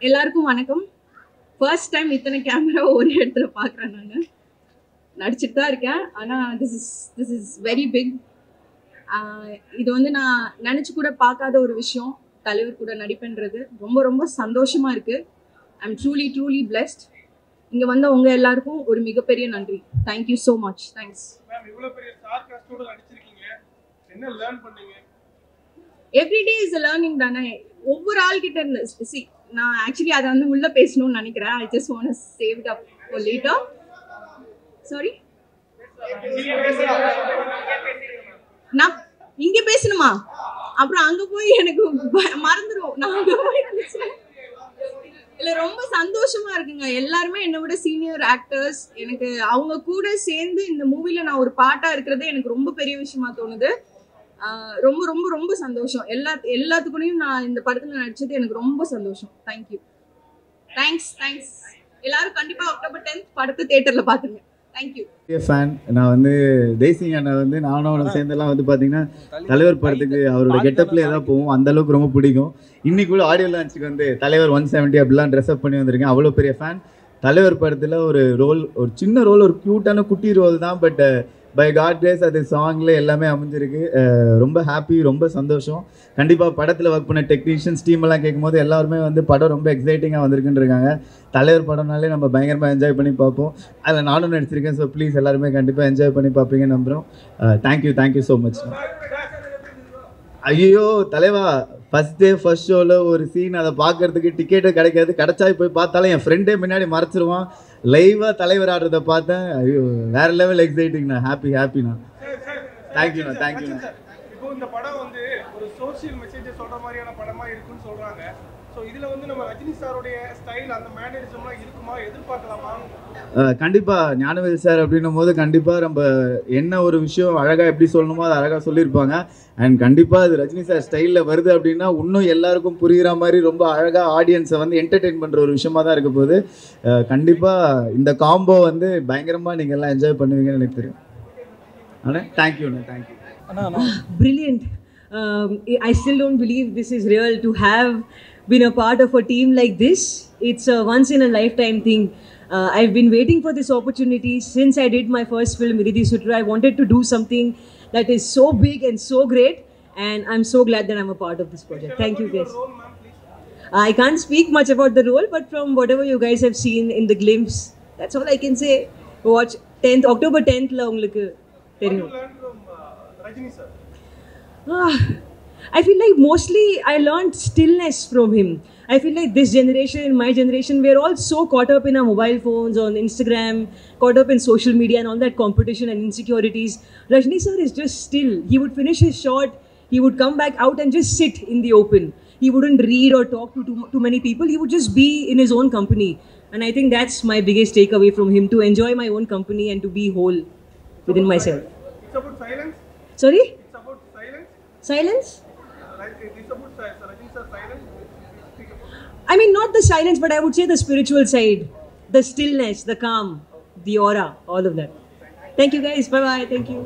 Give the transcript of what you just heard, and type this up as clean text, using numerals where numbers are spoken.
எல்லாருக்கும் வணக்கம். First time இத்தனை கேமரா ஒரே இடத்துல பார்க்குறேன். நான் நடிச்சிட்டு தான் இருக்கேன். ஆனால் திஸ் இஸ் வெரி பிக். இது வந்து நான் நினச்சி கூட பார்க்காத ஒரு விஷயம். தலைவர் கூட நடிப்புன்றது ரொம்ப ரொம்ப சந்தோஷமாக இருக்குது. I am truly blessed. இங்கே வந்த உங்கள் எல்லாருக்கும் ஒரு மிகப்பெரிய நன்றி. Thank you so much. Thanks. Everyday is a learning தானே. ஒவ்வொரு ஆள்கிட்ட இருந்து நான் ஆக்சுவலி அதை வந்து உள்ள பேசணும்னு நினைக்கிறேன். I just want to save it up for later. Sorry, நான் இங்க பேசணுமா? அப்புறம் அங்க போய் எனக்கு மறந்துடும். நான் அங்க போய் இல்ல, ரொம்ப சந்தோஷமா இருக்குங்க. எல்லாருமே என்னை விட சீனியர் ஆக்டர்ஸ். எனக்கு அவங்க கூட சேர்ந்து இந்த மூவில நான் ஒரு பார்ட்டா இருக்கிறது எனக்கு ரொம்ப பெரிய விஷயமா தோணுது. ரொம்ப ரொம்ப ரொம்ப சந்தோஷம். எல்லாத்துக்குள்ளேயும் நான் இந்த படத்துல நடிச்சது எனக்கு ரொம்ப சந்தோஷம். தேங்க்யூ. தேங்க்ஸ். எல்லாரும் கண்டிப்பா அக்டோபர் 10th படத்தை தியேட்டர்ல பாத்துங்க. தேங்க்யூ. ஃபேன் நான் வந்து தேசிங் அண்ணா வந்து நானும் அவனை சேர்ந்தெல்லாம் வந்து பார்த்தீங்கன்னா தலைவர் படத்துக்கு அவரோட கெட்டப்ல ஏதாவது போவோம். அந்த அளவுக்கு ரொம்ப பிடிக்கும். இன்னைக்கு கூட ஆடியோ லான்ச்சுக்கு வந்து தலைவர் 170 அப்படிலாம் ட்ரெஸ்அப் பண்ணி வந்திருக்கேன். அவ்வளோ பெரிய ஃபேன். தலைவர் படத்தில் ஒரு ரோல், ஒரு சின்ன ரோல், ஒரு க்யூட்டான குட்டி ரோல் தான். பட் பை காட் கிரேஸ் அது சாங்கில் எல்லாமே அமைஞ்சிருக்கு. ரொம்ப ஹாப்பி, ரொம்ப சந்தோஷம். கண்டிப்பாக படத்தில் ஒர்க் பண்ண டெக்னீஷியன்ஸ் டீம் எல்லாம் கேட்கும்போது எல்லாருமே வந்து படம் ரொம்ப எக்ஸைட்டிங்காக வந்திருக்குன்னு இருக்காங்க. தலைவர் படம்னாலே நம்ம பயங்கரமாக என்ஜாய் பண்ணி பார்ப்போம். அதில் நானும் நடிச்சிருக்கேன். ஸோ ப்ளீஸ் எல்லாருமே கண்டிப்பாக என்ஜாய் பண்ணி பார்ப்பீங்கன்னு நம்புகிறோம். Thank you so much. ஐயோ தலைவா, ஃபஸ்ட் டே ஃபர்ஸ்ட் ஷோவில் ஒரு சீன், அதை பார்க்கறதுக்கு டிக்கெட்டே கிடைக்காது. கிடைச்சா போய் பார்த்தாலும் என் ஃப்ரெண்டே முன்னாடி மறைச்சிருவான். லைவாக தலைவர் ஆடுறதை பார்த்தேன். ஐயோ வேறு லெவல் எக்ஸைட்டிங்ண்ணா. ஹாப்பிண்ணா. தேங்க்யூண்ணா. இப்போ இந்த படம் வந்து ஒரு சோஷியல் மெசேஜ் சொல்கிற மாதிரியான படமாக இருக்குன்னு சொல்கிறாங்க. ஸோ இதில் வந்து நம்ம ரஜினி சாருடைய ஸ்டைல், அந்த மேனரிசம்லாம் இருக்குமா, எதிர்பார்க்கலாமா? கண்டிப்பாக ஞானவேல் சார் அப்படின்னும் போது கண்டிப்பாக நம்ம என்ன ஒரு விஷயம் அழகாக எப்படி சொல்லணுமோ அதை அழகாக சொல்லியிருப்பாங்க. அண்ட் கண்டிப்பாக அது ரஜினி சார் ஸ்டைலில் வருது அப்படின்னா இன்னும் எல்லாருக்கும் புரிகிற மாதிரி ரொம்ப அழகாக ஆடியன்ஸை வந்து என்டர்டெயின் பண்ணுற ஒரு விஷயமா தான் இருக்க போகுது. கண்டிப்பாக இந்த காம்போ வந்து பயங்கரமாக நீங்கள் எல்லாம் என்ஜாய் பண்ணுவீங்கன்னு எனக்கு தெரியும். ஆனால் தேங்க்யூண்ணா. Brilliant. I still don't believe this is real, to have been a part of a team like this. It's a once in a lifetime thing. I've been waiting for this opportunity since I did my first film, Iridhi Sutra. I wanted to do something that is so big and so great, and I'm so glad that I'm a part of this project. Thank you guys. I can't speak much about the role, but from whatever you guys have seen in the glimpse, that's all I can say. Watch October 10th la ungalku theriyum. I feel like mostly I learned stillness from him. I feel like this generation, my generation, we're all so caught up in our mobile phones, on Instagram, caught up in social media and all that competition and insecurities. Rajni sir is just still. He would finish his shot, he would come back out and just sit in the open. He wouldn't read or talk to too many people. He would just be in his own company. And I think that's my biggest takeaway from him, to enjoy my own company and to be whole within myself. It's about silence. Sorry? It's about silence. Silence? It's about Rajni sir silence. I mean, not the silence, but I would say the spiritual side, the stillness, the calm, the aura, all of that. Thank you guys. Bye-bye. Thank you.